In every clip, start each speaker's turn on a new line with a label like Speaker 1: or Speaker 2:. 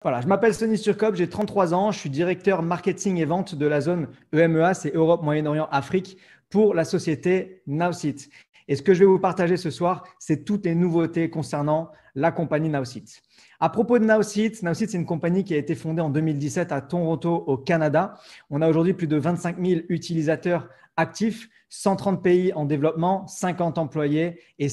Speaker 1: Voilà, je m'appelle Sonny Surkop, j'ai 33 ans, je suis directeur marketing et vente de la zone EMEA, c'est Europe, Moyen-Orient, Afrique, pour la société Nowceat. Et ce que je vais vous partager ce soir, c'est toutes les nouveautés concernant la compagnie Nowceat. À propos de Nowceat, Nowceat, c'est une compagnie qui a été fondée en 2017 à Toronto, au Canada. On a aujourd'hui plus de 25 000 utilisateurs actifs, 130 pays en développement, 50 employés et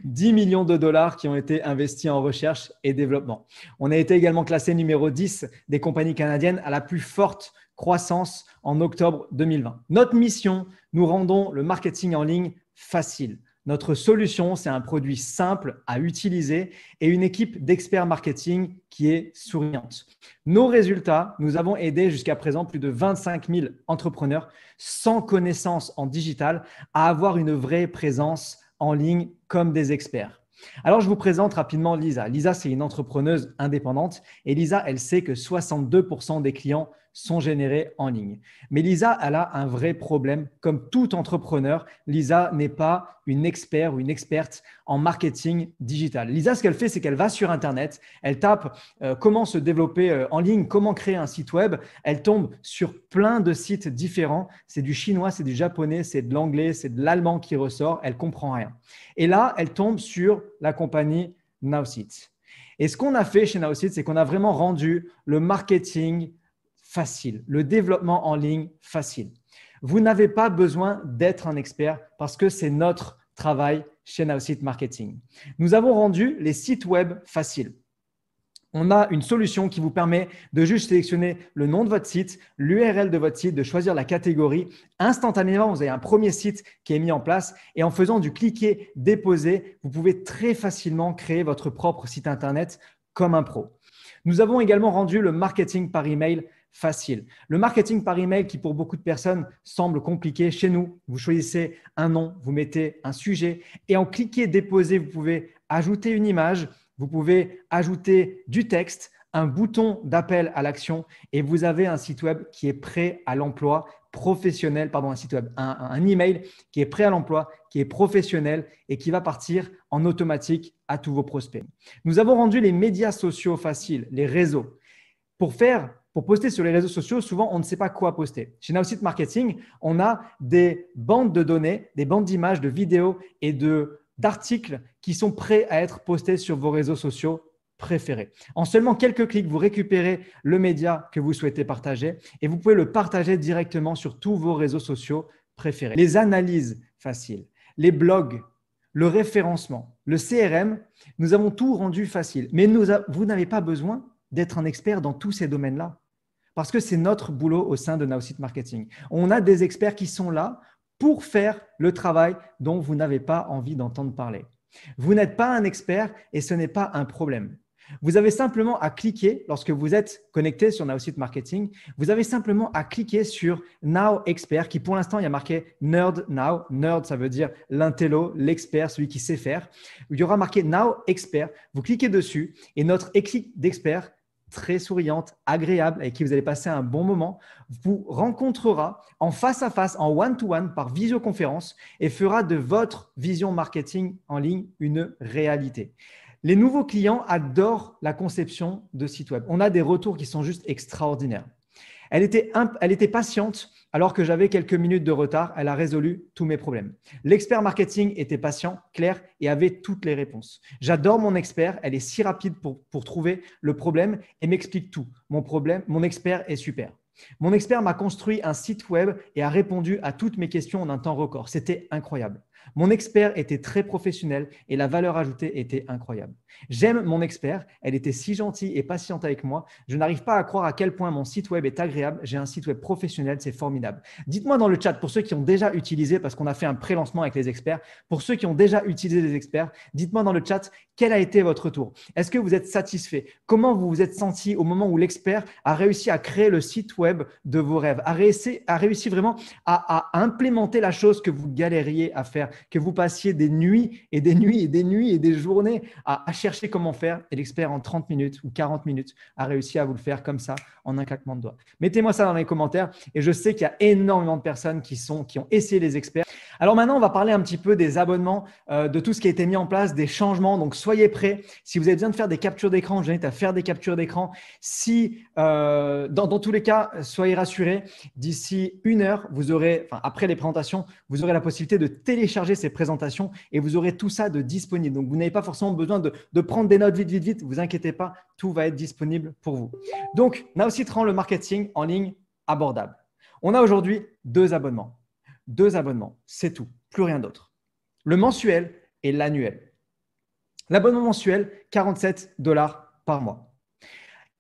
Speaker 1: 10 millions de dollars qui ont été investis en recherche et développement. On a été également classé numéro 10 des compagnies canadiennes à la plus forte croissance en octobre 2020. Notre mission, nous rendons le marketing en ligne facile. Notre solution, c'est un produit simple à utiliser et une équipe d'experts marketing qui est souriante. Nos résultats, nous avons aidé jusqu'à présent plus de 25 000 entrepreneurs sans connaissance en digital à avoir une vraie présence en ligne comme des experts. Alors, je vous présente rapidement Lisa. Lisa, c'est une entrepreneuse indépendante et Lisa, elle sait que 62% des clients sont générés en ligne. Mais Lisa, elle a un vrai problème. Comme tout entrepreneur, Lisa n'est pas une experte ou une experte en marketing digital. Lisa, ce qu'elle fait, c'est qu'elle va sur Internet, elle tape comment se développer en ligne, comment créer un site web. Elle tombe sur plein de sites différents. C'est du chinois, c'est du japonais, c'est de l'anglais, c'est de l'allemand qui ressort. Elle ne comprend rien. Et là, elle tombe sur la compagnie Nowceat. Et ce qu'on a fait chez Nowceat, c'est qu'on a vraiment rendu le marketing facile, le développement en ligne facile. Vous n'avez pas besoin d'être un expert parce que c'est notre travail chez Nowceat Marketing. Nous avons rendu les sites web faciles. On a une solution qui vous permet de juste sélectionner le nom de votre site, l'URL de votre site, de choisir la catégorie. Instantanément, vous avez un premier site qui est mis en place et en faisant du cliquer, déposer, vous pouvez très facilement créer votre propre site Internet comme un pro. Nous avons également rendu le marketing par email facile. Le marketing par email qui pour beaucoup de personnes semble compliqué, chez nous, vous choisissez un nom, vous mettez un sujet et en cliquer déposer, vous pouvez ajouter une image, vous pouvez ajouter du texte, un bouton d'appel à l'action et vous avez un site web qui est prêt à l'emploi professionnel, un email qui est prêt à l'emploi, qui est professionnel et qui va partir en automatique à tous vos prospects. Nous avons rendu les médias sociaux faciles, les réseaux. Pour poster sur les réseaux sociaux, souvent, on ne sait pas quoi poster. Chez Nowceat Marketing, on a des bandes de données, des bandes d'images, de vidéos et d'articles qui sont prêts à être postés sur vos réseaux sociaux préférés. En seulement quelques clics, vous récupérez le média que vous souhaitez partager et vous pouvez le partager directement sur tous vos réseaux sociaux préférés. Les analyses faciles, les blogs, le référencement, le CRM, nous avons tout rendu facile. Mais vous n'avez pas besoin d'être un expert dans tous ces domaines-là. Parce que c'est notre boulot au sein de Nowceat Marketing. On a des experts qui sont là pour faire le travail dont vous n'avez pas envie d'entendre parler. Vous n'êtes pas un expert et ce n'est pas un problème. Vous avez simplement à cliquer, lorsque vous êtes connecté sur Nowceat Marketing, vous avez simplement à cliquer sur Now Expert, qui pour l'instant, il y a marqué Nerd Now. Nerd, ça veut dire l'intello, l'expert, celui qui sait faire. Il y aura marqué Now Expert. Vous cliquez dessus et notre équipe d'experts très souriante, agréable, avec qui vous allez passer un bon moment, vous rencontrera en face à face, en one-to-one, par visioconférence et fera de votre vision marketing en ligne une réalité. Les nouveaux clients adorent la conception de sites web. On a des retours qui sont juste extraordinaires. Elle était patiente alors que j'avais quelques minutes de retard. Elle a résolu tous mes problèmes. L'expert marketing était patient, clair et avait toutes les réponses. J'adore mon expert. Elle est si rapide pour trouver le problème et m'explique tout. Mon expert est super. Mon expert m'a construit un site web et a répondu à toutes mes questions en un temps record. C'était incroyable. Mon expert était très professionnel et la valeur ajoutée était incroyable. J'aime mon expert, elle était si gentille et patiente avec moi. Je n'arrive pas à croire à quel point mon site web est agréable. J'ai un site web professionnel, c'est formidable. Dites-moi dans le chat, pour ceux qui ont déjà utilisé, parce qu'on a fait un pré-lancement avec les experts, pour ceux qui ont déjà utilisé les experts, dites-moi dans le chat quel a été votre retour. Est-ce que vous êtes satisfait? Comment vous vous êtes senti au moment où l'expert a réussi à créer le site web de vos rêves, a réussi vraiment à implémenter la chose que vous galériez à faire, que vous passiez des nuits et des nuits et des nuits et des journées à chercher comment faire et l'expert en 30 minutes ou 40 minutes a réussi à vous le faire comme ça en un claquement de doigts. Mettez-moi ça dans les commentaires et je sais qu'il y a énormément de personnes qui ont essayé les experts. Alors maintenant, on va parler un petit peu des abonnements, de tout ce qui a été mis en place, des changements. Donc, soyez prêts. Si vous avez besoin de faire des captures d'écran, je vous invite à faire des captures d'écran. Si, dans tous les cas, soyez rassurés, d'ici 1 heure, vous aurez, enfin, après les présentations, vous aurez la possibilité de télécharger ces présentations et vous aurez tout ça de disponible. Donc, vous n'avez pas forcément besoin de prendre des notes vite, vite, vite. Vous inquiétez pas, tout va être disponible pour vous. Donc, Naosit rend le marketing en ligne abordable. On a aujourd'hui 2 abonnements. 2 abonnements, c'est tout, plus rien d'autre. Le mensuel et l'annuel. L'abonnement mensuel, 47 $ par mois.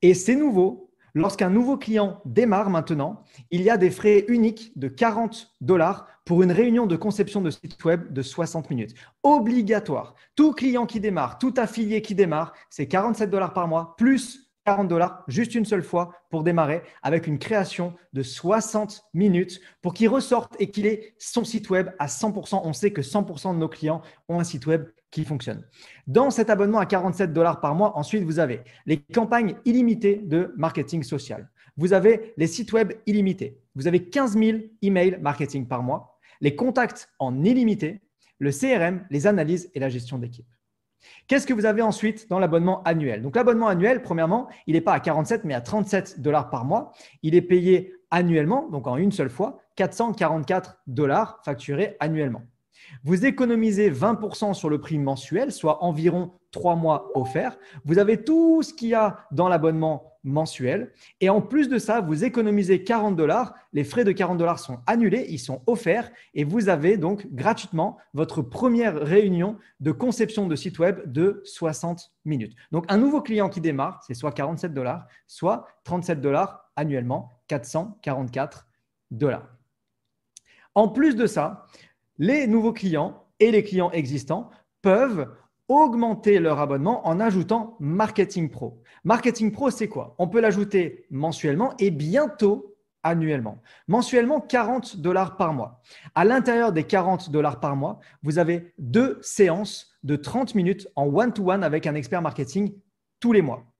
Speaker 1: Et c'est nouveau. Lorsqu'un nouveau client démarre maintenant, il y a des frais uniques de 40 $ pour une réunion de conception de site web de 60 minutes. Obligatoire. Tout client qui démarre, tout affilié qui démarre, c'est 47 $ par mois plus 40 $ juste une seule fois pour démarrer avec une création de 60 minutes pour qu'il ressorte et qu'il ait son site web à 100%. On sait que 100% de nos clients ont un site web qui fonctionne. Dans cet abonnement à 47 $ par mois, ensuite, vous avez les campagnes illimitées de marketing social. Vous avez les sites web illimités. Vous avez 15 000 emails marketing par mois, les contacts en illimité, le CRM, les analyses et la gestion d'équipe. Qu'est-ce que vous avez ensuite dans l'abonnement annuel? Donc, l'abonnement annuel, premièrement, il n'est pas à 47, mais à 37 $ par mois. Il est payé annuellement, donc en une seule fois, 444 $ facturés annuellement. Vous économisez 20% sur le prix mensuel, soit environ 3 mois offerts. Vous avez tout ce qu'il y a dans l'abonnement mensuel. Et en plus de ça, vous économisez 40 $. Les frais de 40 $ sont annulés, ils sont offerts et vous avez donc gratuitement votre première réunion de conception de site web de 60 minutes. Donc, un nouveau client qui démarre, c'est soit 47 $, soit 37 $ annuellement, 444 $. En plus de ça, les nouveaux clients et les clients existants peuvent augmenter leur abonnement en ajoutant Marketing Pro. Marketing Pro, c'est quoi? On peut l'ajouter mensuellement et bientôt annuellement. Mensuellement, 40 $ par mois. À l'intérieur des 40 $ par mois, vous avez 2 séances de 30 minutes en one-to-one avec un expert marketing tous les mois.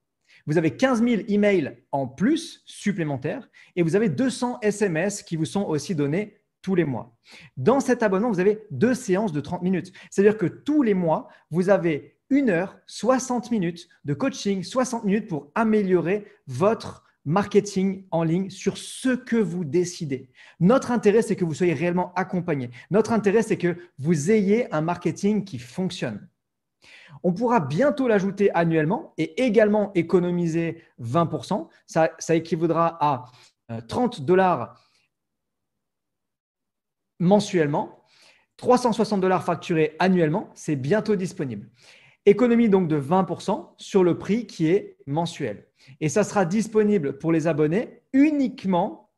Speaker 1: Vous avez 15 000 emails en plus supplémentaires et vous avez 200 SMS qui vous sont aussi donnés tous les mois. Dans cet abonnement, vous avez 2 séances de 30 minutes. C'est-à-dire que tous les mois, vous avez 1 heure, 60 minutes de coaching, 60 minutes pour améliorer votre marketing en ligne sur ce que vous décidez. Notre intérêt, c'est que vous soyez réellement accompagné. Notre intérêt, c'est que vous ayez un marketing qui fonctionne. On pourra bientôt l'ajouter annuellement et également économiser 20%. Ça équivaudra à 30 $ mensuellement, 360 $ facturés annuellement, c'est bientôt disponible. Économie donc de 20% sur le prix qui est mensuel. Et ça sera disponible pour les abonnés uniquement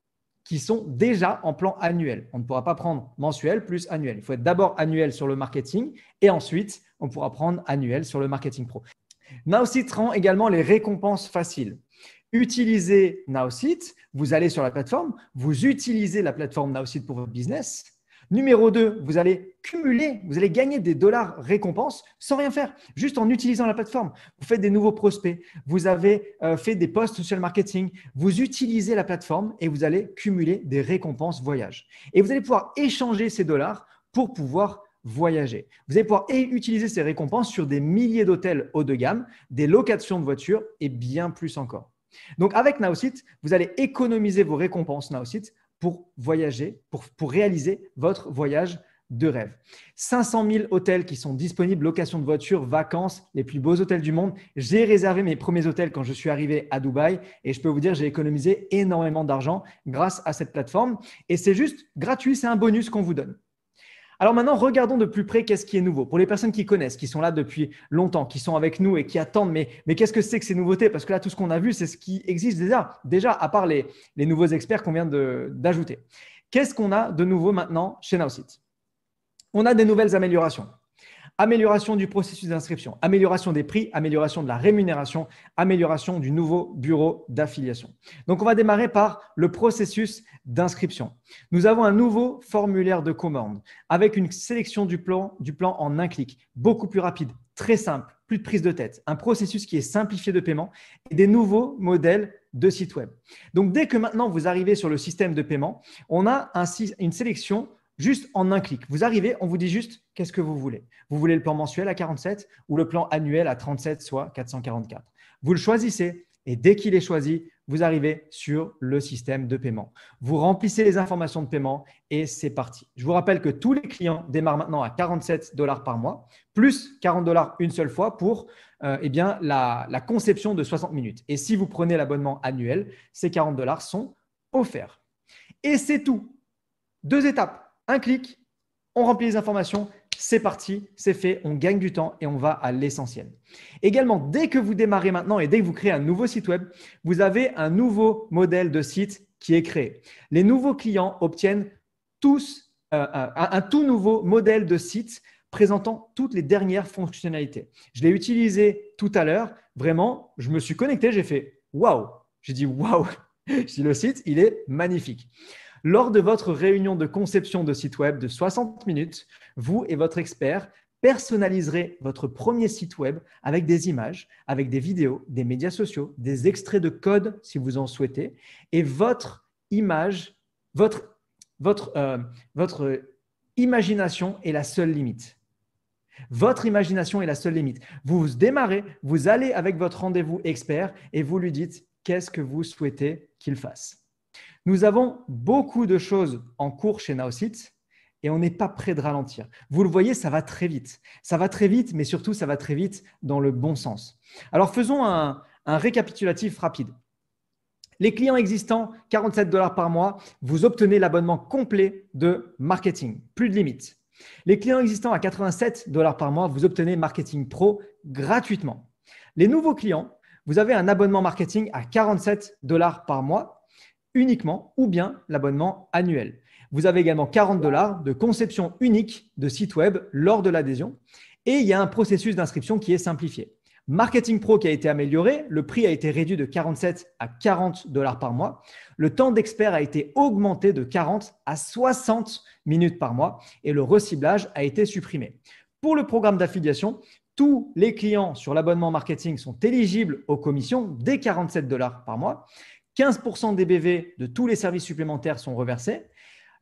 Speaker 1: qui sont déjà en plan annuel. On ne pourra pas prendre mensuel plus annuel. Il faut être d'abord annuel sur le marketing et ensuite, on pourra prendre annuel sur le marketing pro. Naosit rend également les récompenses faciles. Utilisez Naosit, vous allez sur la plateforme, vous utilisez la plateforme Naosit pour votre business. Numéro 2, vous allez cumuler, vous allez gagner des dollars récompenses sans rien faire, juste en utilisant la plateforme. Vous faites des nouveaux prospects, vous avez fait des posts social marketing, vous utilisez la plateforme et vous allez cumuler des récompenses voyage. Et vous allez pouvoir échanger ces dollars pour pouvoir voyager. Vous allez pouvoir utiliser ces récompenses sur des milliers d'hôtels haut de gamme, des locations de voitures et bien plus encore. Donc, avec Naosit, vous allez économiser vos récompenses Naosit pour voyager, pour réaliser votre voyage de rêve. 500 000 hôtels qui sont disponibles, location de voitures, vacances, les plus beaux hôtels du monde. J'ai réservé mes premiers hôtels quand je suis arrivé à Dubaï et je peux vous dire, j'ai économisé énormément d'argent grâce à cette plateforme et c'est juste gratuit, c'est un bonus qu'on vous donne. Alors maintenant, regardons de plus près qu'est-ce qui est nouveau. Pour les personnes qui connaissent, qui sont là depuis longtemps, qui sont avec nous et qui attendent, mais qu'est-ce que c'est que ces nouveautés? Parce que là, tout ce qu'on a vu, c'est ce qui existe déjà à part les nouveaux experts qu'on vient d'ajouter. Qu'est-ce qu'on a de nouveau maintenant chez Naosit? On a des nouvelles améliorations. Amélioration du processus d'inscription, amélioration des prix, amélioration de la rémunération, amélioration du nouveau bureau d'affiliation. Donc, on va démarrer par le processus d'inscription. Nous avons un nouveau formulaire de commande avec une sélection du plan en un clic, beaucoup plus rapide, très simple, plus de prise de tête, un processus qui est simplifié de paiement et des nouveaux modèles de site web. Donc, dès que maintenant vous arrivez sur le système de paiement, on a une sélection juste en un clic. Vous arrivez, on vous dit juste qu'est-ce que vous voulez. Vous voulez le plan mensuel à 47 ou le plan annuel à 37, soit 444. Vous le choisissez et dès qu'il est choisi, vous arrivez sur le système de paiement. Vous remplissez les informations de paiement et c'est parti. Je vous rappelle que tous les clients démarrent maintenant à 47 $ par mois, plus 40 $ une seule fois pour la conception de 60 minutes. Et si vous prenez l'abonnement annuel, ces 40 $ sont offerts. Et c'est tout. 2 étapes, un clic, on remplit les informations, c'est parti, c'est fait, on gagne du temps et on va à l'essentiel. Également, dès que vous démarrez maintenant et dès que vous créez un nouveau site web, vous avez un nouveau modèle de site qui est créé. Les nouveaux clients obtiennent tous un tout nouveau modèle de site présentant toutes les dernières fonctionnalités. Je l'ai utilisé tout à l'heure. Vraiment, je me suis connecté, j'ai fait « waouh ». J'ai dit « waouh ». J'ai dit « le site, il est magnifique ». Lors de votre réunion de conception de site web de 60 minutes, vous et votre expert personnaliserez votre premier site web avec des images, avec des vidéos, des médias sociaux, des extraits de code si vous en souhaitez. Et votre imagination est la seule limite. Votre imagination est la seule limite. Vous démarrez, vous allez avec votre rendez-vous expert et vous lui dites qu'est-ce que vous souhaitez qu'il fasse. Nous avons beaucoup de choses en cours chez Now-Site et on n'est pas prêt de ralentir. Vous le voyez, ça va très vite. Ça va très vite, mais surtout, ça va très vite dans le bon sens. Alors, faisons un récapitulatif rapide. Les clients existants, 47 $ par mois, vous obtenez l'abonnement complet de marketing, plus de limite. Les clients existants à 87 $ par mois, vous obtenez Marketing Pro gratuitement. Les nouveaux clients, vous avez un abonnement marketing à 47 $ par mois uniquement ou bien l'abonnement annuel. Vous avez également 40 $ de conception unique de site web lors de l'adhésion et il y a un processus d'inscription qui est simplifié. Marketing Pro qui a été amélioré, le prix a été réduit de 47 à 40 $ par mois. Le temps d'expert a été augmenté de 40 à 60 minutes par mois et le reciblage a été supprimé. Pour le programme d'affiliation, tous les clients sur l'abonnement marketing sont éligibles aux commissions dès 47 $ par mois. 15% des BV de tous les services supplémentaires sont reversés.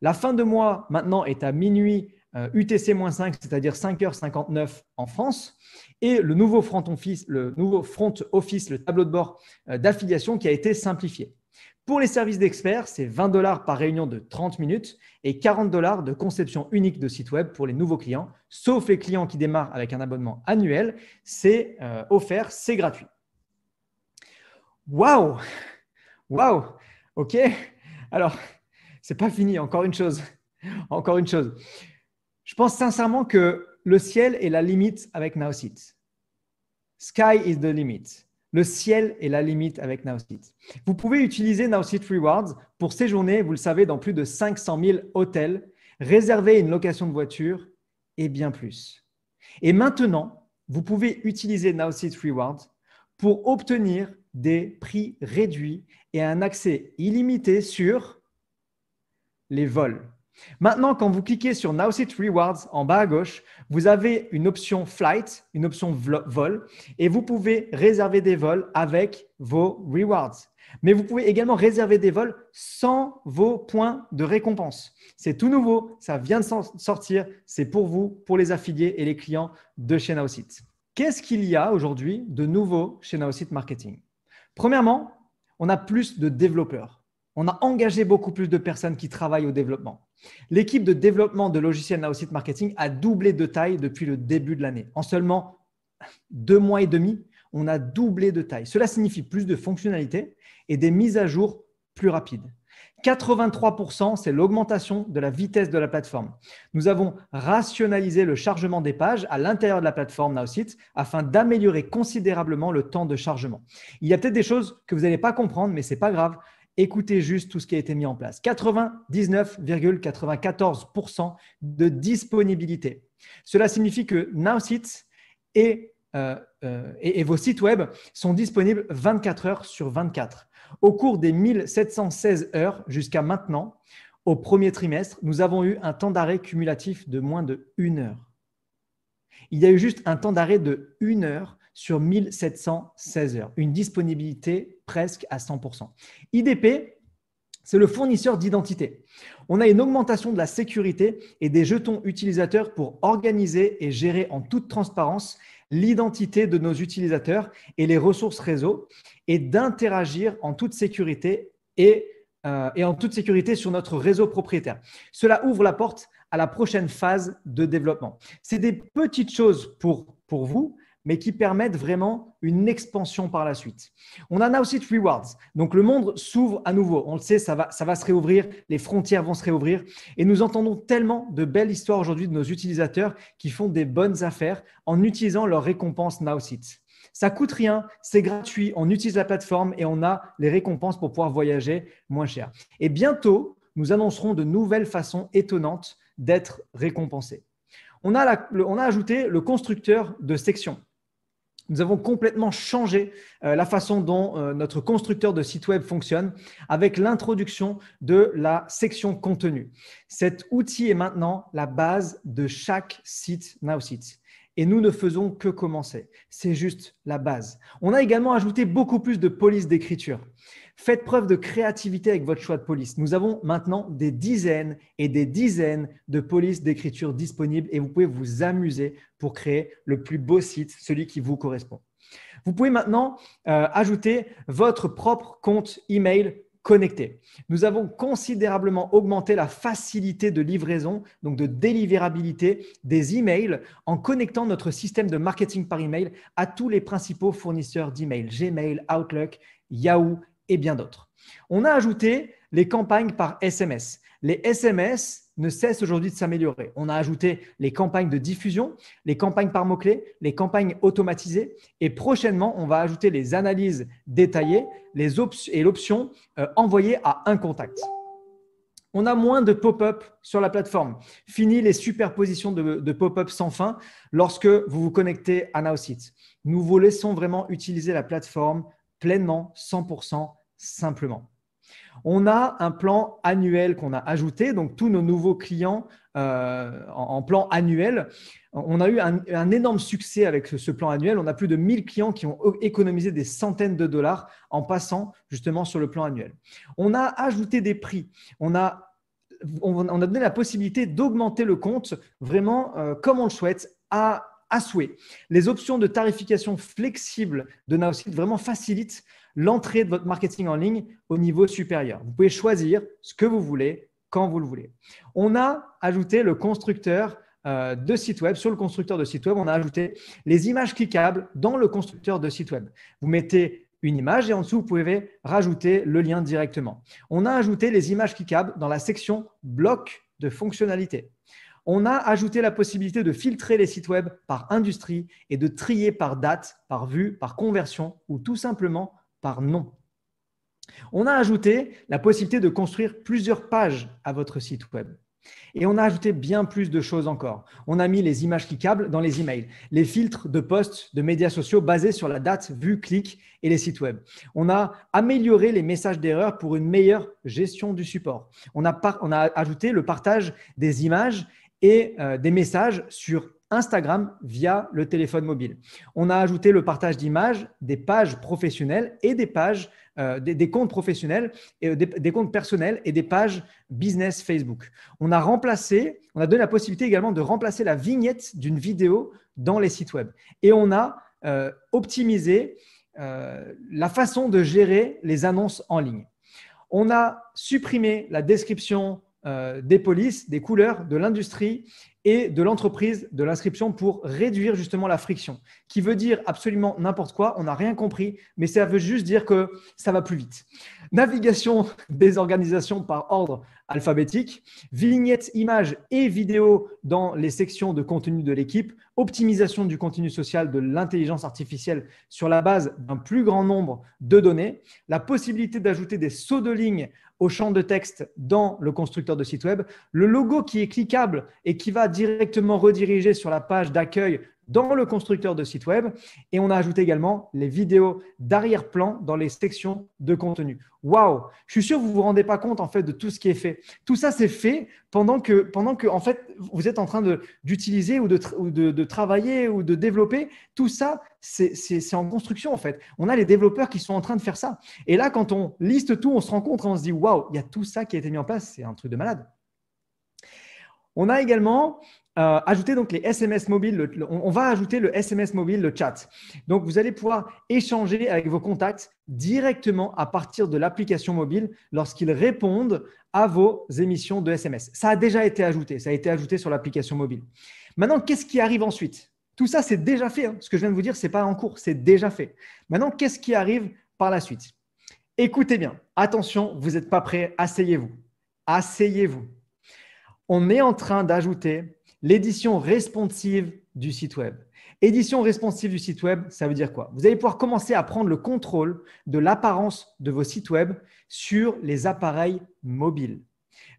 Speaker 1: La fin de mois maintenant est à minuit UTC-5, c'est-à-dire 5h59 en France. Et le nouveau front office, le tableau de bord d'affiliation qui a été simplifié. Pour les services d'experts, c'est 20 $ par réunion de 30 minutes et 40 $ de conception unique de site web pour les nouveaux clients, sauf les clients qui démarrent avec un abonnement annuel. C'est offert, c'est gratuit. Waouh! Waouh! Ok. Alors, c'est pas fini. Encore une chose. Encore une chose. Je pense sincèrement que le ciel est la limite avec Now-Site. Sky is the limit. Le ciel est la limite avec Now-Site. Vous pouvez utiliser Now-Site Rewards pour séjourner, vous le savez, dans plus de 500 000 hôtels, réserver une location de voiture et bien plus. Et maintenant, vous pouvez utiliser Now-Site Rewards pour obtenir des prix réduits et un accès illimité sur les vols. Maintenant, quand vous cliquez sur Now-Site Rewards en bas à gauche, vous avez une option Flight, une option vol, et vous pouvez réserver des vols avec vos rewards. Mais vous pouvez également réserver des vols sans vos points de récompense. C'est tout nouveau, ça vient de sortir, c'est pour vous, pour les affiliés et les clients de chez Now-Site. Qu'est-ce qu'il y a aujourd'hui de nouveau chez Now-Site Marketing? Premièrement, on a plus de développeurs. On a engagé beaucoup plus de personnes qui travaillent au développement. L'équipe de développement de logiciels Now-Site Marketing a doublé de taille depuis le début de l'année. En seulement 2 mois et demi, on a doublé de taille. Cela signifie plus de fonctionnalités et des mises à jour plus rapides. 83%, c'est l'augmentation de la vitesse de la plateforme. Nous avons rationalisé le chargement des pages à l'intérieur de la plateforme Now-Site afin d'améliorer considérablement le temps de chargement. Il y a peut-être des choses que vous n'allez pas comprendre, mais ce n'est pas grave. Écoutez juste tout ce qui a été mis en place. 99,94% de disponibilité. Cela signifie que Now-Site et vos sites web sont disponibles 24 heures sur 24. Au cours des 1716 heures jusqu'à maintenant, au premier trimestre, nous avons eu un temps d'arrêt cumulatif de moins de 1 heure. Il y a eu juste un temps d'arrêt de 1 heure sur 1716 heures, une disponibilité presque à 100%. IDP, c'est le fournisseur d'identité. On a une augmentation de la sécurité et des jetons utilisateurs pour organiser et gérer en toute transparence l'identité de nos utilisateurs et les ressources réseau et d'interagir en toute sécurité et en toute sécurité sur notre réseau propriétaire. Cela ouvre la porte à la prochaine phase de développement. C'est des petites choses pour vous, mais qui permettent vraiment une expansion par la suite. On a Now Seat Rewards. Donc, le monde s'ouvre à nouveau. On le sait, ça va se réouvrir, les frontières vont se réouvrir. Et nous entendons tellement de belles histoires aujourd'hui de nos utilisateurs qui font des bonnes affaires en utilisant leur récompense Now Seat. Ça coûte rien, c'est gratuit, on utilise la plateforme et on a les récompenses pour pouvoir voyager moins cher. Et bientôt, nous annoncerons de nouvelles façons étonnantes d'être récompensés. On a ajouté le constructeur de section. Nous avons complètement changé la façon dont notre constructeur de site web fonctionne avec l'introduction de la section contenu. Cet outil est maintenant la base de chaque site Now Seat. Et nous ne faisons que commencer. C'est juste la base. On a également ajouté beaucoup plus de police d'écriture. Faites preuve de créativité avec votre choix de police. Nous avons maintenant des dizaines et des dizaines de polices d'écriture disponibles et vous pouvez vous amuser pour créer le plus beau site, celui qui vous correspond. Vous pouvez maintenant ajouter votre propre compte email connecté. Nous avons considérablement augmenté la facilité de livraison, donc de délivrabilité des emails en connectant notre système de marketing par email à tous les principaux fournisseurs d'emails, Gmail, Outlook, Yahoo et bien d'autres. On a ajouté les campagnes par SMS. Les SMS ne cessent aujourd'hui de s'améliorer. On a ajouté les campagnes de diffusion, les campagnes par mots-clés, les campagnes automatisées et prochainement, on va ajouter les analyses détaillées et l'option envoyer à un contact. On a moins de pop-up sur la plateforme. Fini les superpositions de pop-up sans fin lorsque vous vous connectez à Now Seat. Nous vous laissons vraiment utiliser la plateforme pleinement, 100% simplement. On a un plan annuel qu'on a ajouté, donc tous nos nouveaux clients en plan annuel. On a eu un énorme succès avec ce plan annuel. On a plus de 1000 clients qui ont économisé des centaines de dollars en passant justement sur le plan annuel. On a ajouté des prix. On a donné la possibilité d'augmenter le compte vraiment comme on le souhaite à souhait. Les options de tarification flexible de Now Seat vraiment facilitent l'entrée de votre marketing en ligne au niveau supérieur. Vous pouvez choisir ce que vous voulez, quand vous le voulez. On a ajouté le constructeur de site web. Sur le constructeur de site web, on a ajouté les images cliquables dans le constructeur de site web. Vous mettez une image et en dessous, vous pouvez rajouter le lien directement. On a ajouté les images cliquables dans la section bloc de fonctionnalités. On a ajouté la possibilité de filtrer les sites web par industrie et de trier par date, par vue, par conversion ou tout simplement par nom. On a ajouté la possibilité de construire plusieurs pages à votre site web. Et on a ajouté bien plus de choses encore. On a mis les images cliquables dans les emails, les filtres de posts de médias sociaux basés sur la date, vue, clic et les sites web. On a amélioré les messages d'erreur pour une meilleure gestion du support. On a ajouté le partage des images et des messages sur Instagram via le téléphone mobile. On a ajouté le partage d'images, des pages professionnelles et des pages, des comptes professionnels, et des comptes personnels et des pages business Facebook. On a donné la possibilité également de remplacer la vignette d'une vidéo dans les sites web. Et on a optimisé la façon de gérer les annonces en ligne. On a supprimé la description des polices, des couleurs, de l'industrie et de l'entreprise de l'inscription pour réduire justement la friction, qui veut dire absolument n'importe quoi. On n'a rien compris, mais ça veut juste dire que ça va plus vite. Navigation des organisations par ordre alphabétique, vignettes, images et vidéos dans les sections de contenu de l'équipe, optimisation du contenu social de l'intelligence artificielle sur la base d'un plus grand nombre de données, la possibilité d'ajouter des sauts de ligne au champ de texte dans le constructeur de site web, le logo qui est cliquable et qui va directement rediriger sur la page d'accueil dans le constructeur de site web et on a ajouté également les vidéos d'arrière-plan dans les sections de contenu. Waouh! Je suis sûr que vous ne vous rendez pas compte en fait de tout ce qui est fait. Tout ça, c'est fait pendant que en fait, vous êtes en train d'utiliser ou de travailler ou de développer. Tout ça, c'est en construction en fait. On a les développeurs qui sont en train de faire ça. Et là, quand on liste tout, on se rend compte et on se dit waouh, il y a tout ça qui a été mis en place. C'est un truc de malade. On a également ajouté donc les SMS mobiles. On va ajouter le SMS mobile, le chat. Donc, vous allez pouvoir échanger avec vos contacts directement à partir de l'application mobile lorsqu'ils répondent à vos émissions de SMS. Ça a déjà été ajouté. Ça a été ajouté sur l'application mobile. Maintenant, qu'est-ce qui arrive ensuite? Tout ça, c'est déjà fait. Ce que je viens de vous dire, ce n'est pas en cours. C'est déjà fait. Maintenant, qu'est-ce qui arrive par la suite? Écoutez bien. Attention, vous n'êtes pas prêts. Asseyez-vous. Asseyez-vous. On est en train d'ajouter l'édition responsive du site web. Édition responsive du site web, ça veut dire quoi? Vous allez pouvoir commencer à prendre le contrôle de l'apparence de vos sites web sur les appareils mobiles.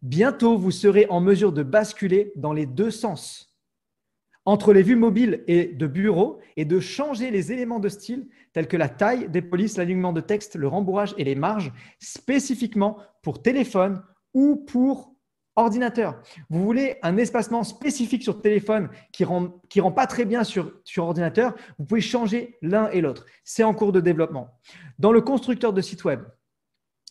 Speaker 1: Bientôt, vous serez en mesure de basculer dans les deux sens, entre les vues mobiles et de bureau, et de changer les éléments de style tels que la taille des polices, l'alignement de texte, le rembourrage et les marges spécifiquement pour téléphone ou pour ordinateur. Vous voulez un espacement spécifique sur téléphone qui rend pas très bien sur ordinateur, vous pouvez changer l'un et l'autre. C'est en cours de développement. Dans le constructeur de site web,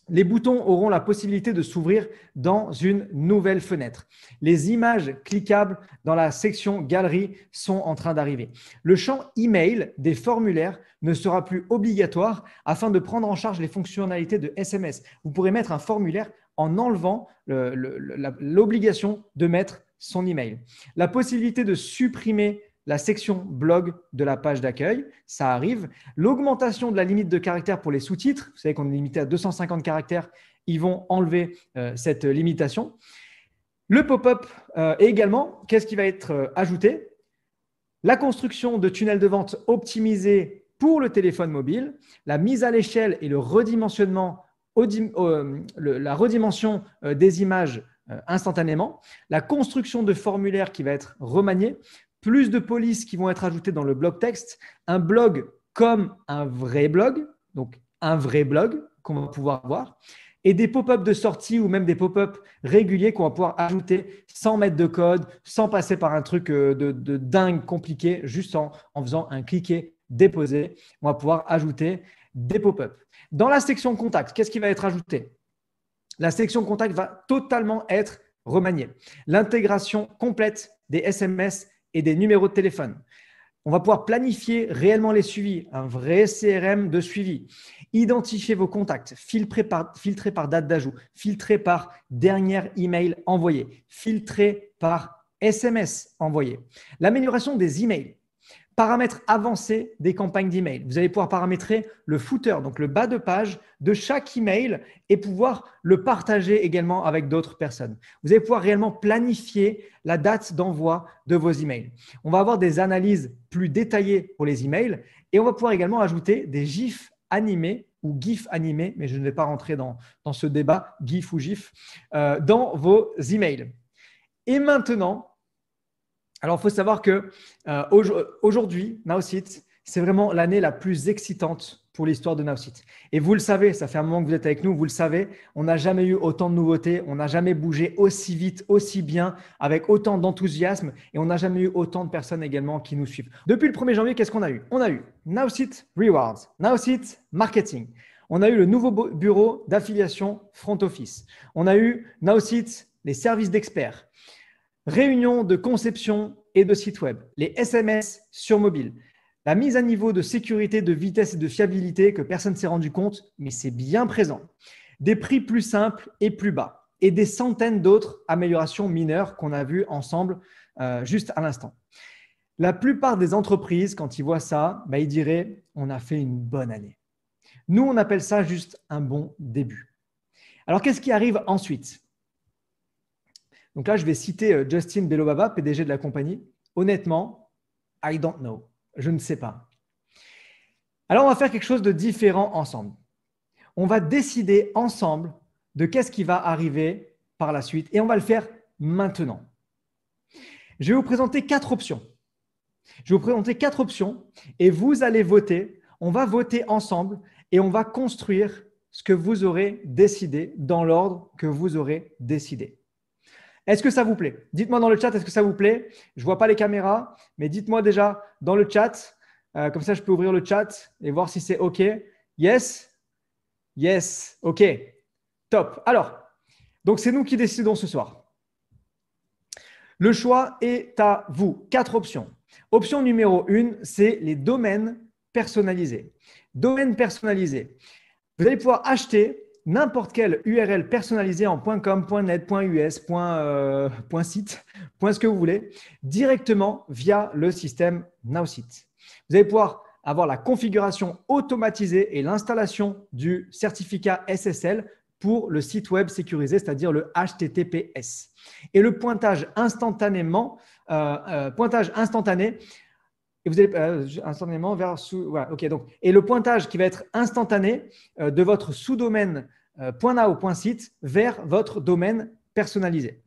Speaker 1: les boutons auront la possibilité de s'ouvrir dans une nouvelle fenêtre. Les images cliquables dans la section galerie sont en train d'arriver. Le champ email des formulaires ne sera plus obligatoire afin de prendre en charge les fonctionnalités de SMS. Vous pourrez mettre un formulaire en enlevant l'obligation de mettre son email. La possibilité de supprimer la section blog de la page d'accueil, ça arrive. L'augmentation de la limite de caractères pour les sous-titres, vous savez qu'on est limité à 250 caractères, ils vont enlever cette limitation. Le pop-up également, qu'est-ce qui va être ajouté? La construction de tunnels de vente optimisés pour le téléphone mobile, la mise à l'échelle et le redimensionnement la redimension des images instantanément, la construction de formulaires qui va être remaniée, plus de polices qui vont être ajoutées dans le blog texte, un blog comme un vrai blog, donc un vrai blog qu'on va pouvoir voir, et des pop-up de sortie ou même des pop-up réguliers qu'on va pouvoir ajouter sans mettre de code, sans passer par un truc de dingue compliqué, juste en faisant un cliquer, déposer. On va pouvoir ajouter des pop-up. Dans la section contact, qu'est-ce qui va être ajouté? La section contact va totalement être remaniée. L'intégration complète des SMS et des numéros de téléphone. On va pouvoir planifier réellement les suivis, un vrai CRM de suivi. Identifier vos contacts, filtrer par date d'ajout, filtrer par dernier email envoyé, filtrer par SMS envoyé. L'amélioration des emails. Paramètres avancés des campagnes d'email. Vous allez pouvoir paramétrer le footer, donc le bas de page de chaque email et pouvoir le partager également avec d'autres personnes. Vous allez pouvoir réellement planifier la date d'envoi de vos emails. On va avoir des analyses plus détaillées pour les emails et on va pouvoir également ajouter des GIFs animés ou GIFs animés, mais je ne vais pas rentrer dans ce débat, GIF ou GIF, dans vos emails. Et maintenant, alors, il faut savoir que aujourd'hui, Nowsite, c'est vraiment l'année la plus excitante pour l'histoire de Nowsite. Et vous le savez, ça fait un moment que vous êtes avec nous, vous le savez, on n'a jamais eu autant de nouveautés, on n'a jamais bougé aussi vite, aussi bien, avec autant d'enthousiasme et on n'a jamais eu autant de personnes également qui nous suivent. Depuis le 1er janvier, qu'est-ce qu'on a eu? On a eu Nowsite Rewards, Nowsite Marketing. On a eu le nouveau bureau d'affiliation Front Office. On a eu Nowsite, les services d'experts. Réunion de conception et de site web, les SMS sur mobile, la mise à niveau de sécurité, de vitesse et de fiabilité que personne ne s'est rendu compte, mais c'est bien présent. Des prix plus simples et plus bas et des centaines d'autres améliorations mineures qu'on a vues ensemble juste à l'instant. La plupart des entreprises, quand ils voient ça, ils diraient « on a fait une bonne année ». Nous, on appelle ça juste un bon début. Alors, qu'est-ce qui arrive ensuite ? Donc là, je vais citer Justin Belobaba, PDG de la compagnie. Honnêtement, I don't know. Je ne sais pas. Alors, on va faire quelque chose de différent ensemble. On va décider ensemble de qu'est-ce qui va arriver par la suite et on va le faire maintenant. Je vais vous présenter 4 options. Je vais vous présenter 4 options et vous allez voter. On va voter ensemble et on va construire ce que vous aurez décidé dans l'ordre que vous aurez décidé. Est-ce que ça vous plaît? Dites-moi dans le chat, est-ce que ça vous plaît? Je ne vois pas les caméras, mais dites-moi déjà dans le chat. Comme ça, je peux ouvrir le chat et voir si c'est OK. Yes? Yes. OK. Top. Alors, donc c'est nous qui décidons ce soir. Le choix est à vous. 4 options. Option numéro 1, c'est les domaines personnalisés. Domaines personnalisés. Vous allez pouvoir acheter n'importe quelle URL personnalisée en .com, .net, .us, .site, ce que vous voulez, directement via le système Nowsite. Vous allez pouvoir avoir la configuration automatisée et l'installation du certificat SSL pour le site web sécurisé, c'est-à-dire le HTTPS. Et le pointage instantané, et vous allez instantanément vers voilà, OK, donc, et le pointage qui va être instantané de votre sous-domaine .now.site vers votre domaine personnalisé.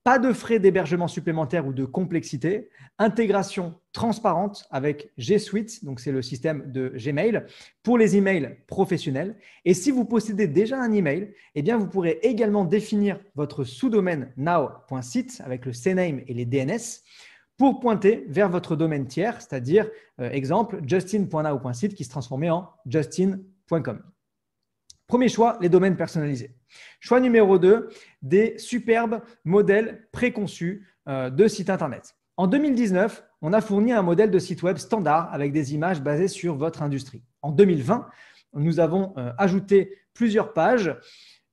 Speaker 1: Pas de frais d'hébergement supplémentaires ou de complexité. Intégration transparente avec G Suite, donc c'est le système de Gmail, pour les emails professionnels. Et si vous possédez déjà un email, eh bien vous pourrez également définir votre sous-domaine now.site avec le CNAME et les DNS pour pointer vers votre domaine tiers, c'est-à-dire, exemple, justin.now.site qui se transformait en justin.com. Premier choix, les domaines personnalisés. Choix numéro 2, des superbes modèles préconçus de sites Internet. En 2019, on a fourni un modèle de site web standard avec des images basées sur votre industrie. En 2020, nous avons ajouté plusieurs pages,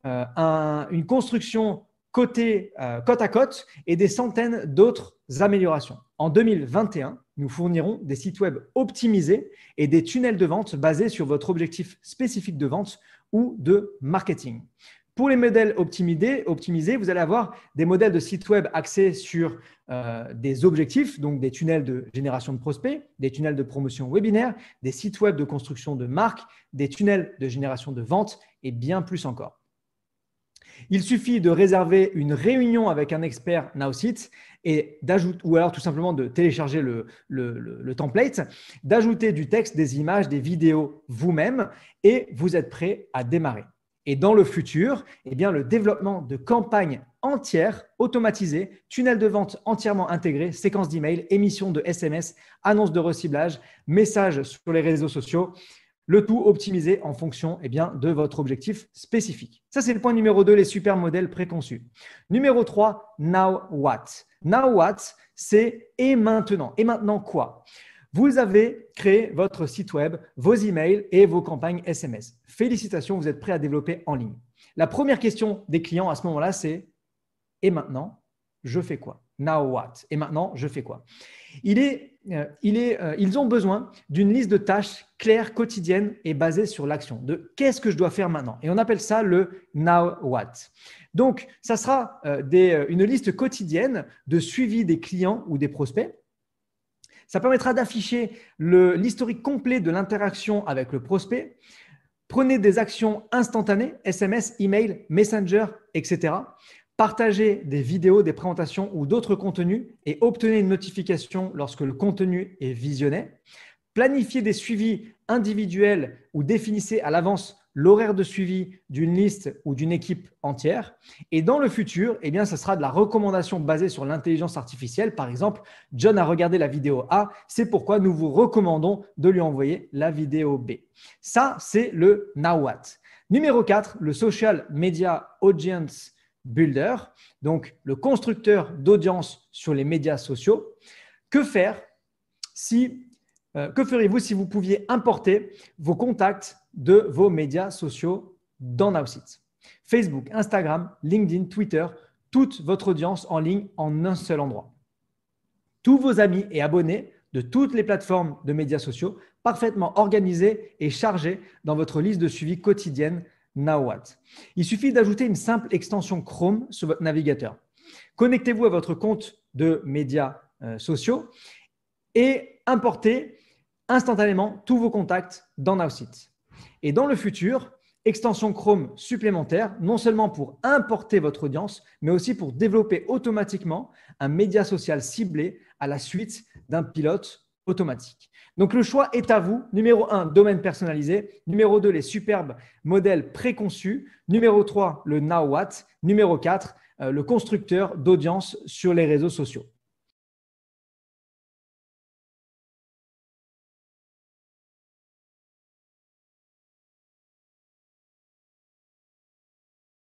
Speaker 1: une construction côte à côte et des centaines d'autres améliorations. En 2021, nous fournirons des sites web optimisés et des tunnels de vente basés sur votre objectif spécifique de vente ou de marketing. Pour les modèles optimisés, vous allez avoir des modèles de sites web axés sur des objectifs, donc des tunnels de génération de prospects, des tunnels de promotion webinaire, des sites web de construction de marques, des tunnels de génération de vente et bien plus encore. Il suffit de réserver une réunion avec un expert Nowsite et d'ajouter, ou alors tout simplement de télécharger le template, d'ajouter du texte, des images, des vidéos vous-même et vous êtes prêt à démarrer. Et dans le futur, eh bien, le développement de campagnes entières, automatisées, tunnels de vente entièrement intégrés, séquences d'emails, émissions de SMS, annonces de reciblage, messages sur les réseaux sociaux, le tout optimisé en fonction de votre objectif spécifique. Ça, c'est le point numéro 2, les super modèles préconçus. Numéro 3, Now What. Now What, c'est et maintenant. Et maintenant quoi? Vous avez créé votre site web, vos emails et vos campagnes SMS. Félicitations, vous êtes prêt à développer en ligne. La première question des clients à ce moment-là, c'est « Et maintenant, je fais quoi ?» Now what? Et maintenant, je fais quoi? Ils ont besoin d'une liste de tâches claires, quotidiennes et basées sur l'action. De qu'est-ce que je dois faire maintenant? Et on appelle ça le Now what. Donc, ça sera une liste quotidienne de suivi des clients ou des prospects. Ça permettra d'afficher l'historique complet de l'interaction avec le prospect. Prenez des actions instantanées, SMS, email, Messenger, etc. Partagez des vidéos, des présentations ou d'autres contenus et obtenez une notification lorsque le contenu est visionné. Planifiez des suivis individuels ou définissez à l'avance l'horaire de suivi d'une liste ou d'une équipe entière. Et dans le futur, eh bien, ça sera de la recommandation basée sur l'intelligence artificielle. Par exemple, John a regardé la vidéo A, c'est pourquoi nous vous recommandons de lui envoyer la vidéo B. Ça, c'est le Now What. Numéro 4, le Social Media Audience Builder, donc le constructeur d'audience sur les médias sociaux. Que feriez-vous si vous pouviez importer vos contacts de vos médias sociaux dans Nowsite? Facebook, Instagram, LinkedIn, Twitter, toute votre audience en ligne en un seul endroit. Tous vos amis et abonnés de toutes les plateformes de médias sociaux parfaitement organisés et chargés dans votre liste de suivi quotidienne Now What. Il suffit d'ajouter une simple extension Chrome sur votre navigateur. Connectez-vous à votre compte de médias sociaux et importez instantanément tous vos contacts dans Nowsite. Et dans le futur, extension Chrome supplémentaire, non seulement pour importer votre audience, mais aussi pour développer automatiquement un média social ciblé à la suite d'un pilote automatique. Donc, le choix est à vous. Numéro 1, domaine personnalisé. Numéro 2, les superbes modèles préconçus. Numéro 3, le Now What. Numéro 4, le constructeur d'audience sur les réseaux sociaux.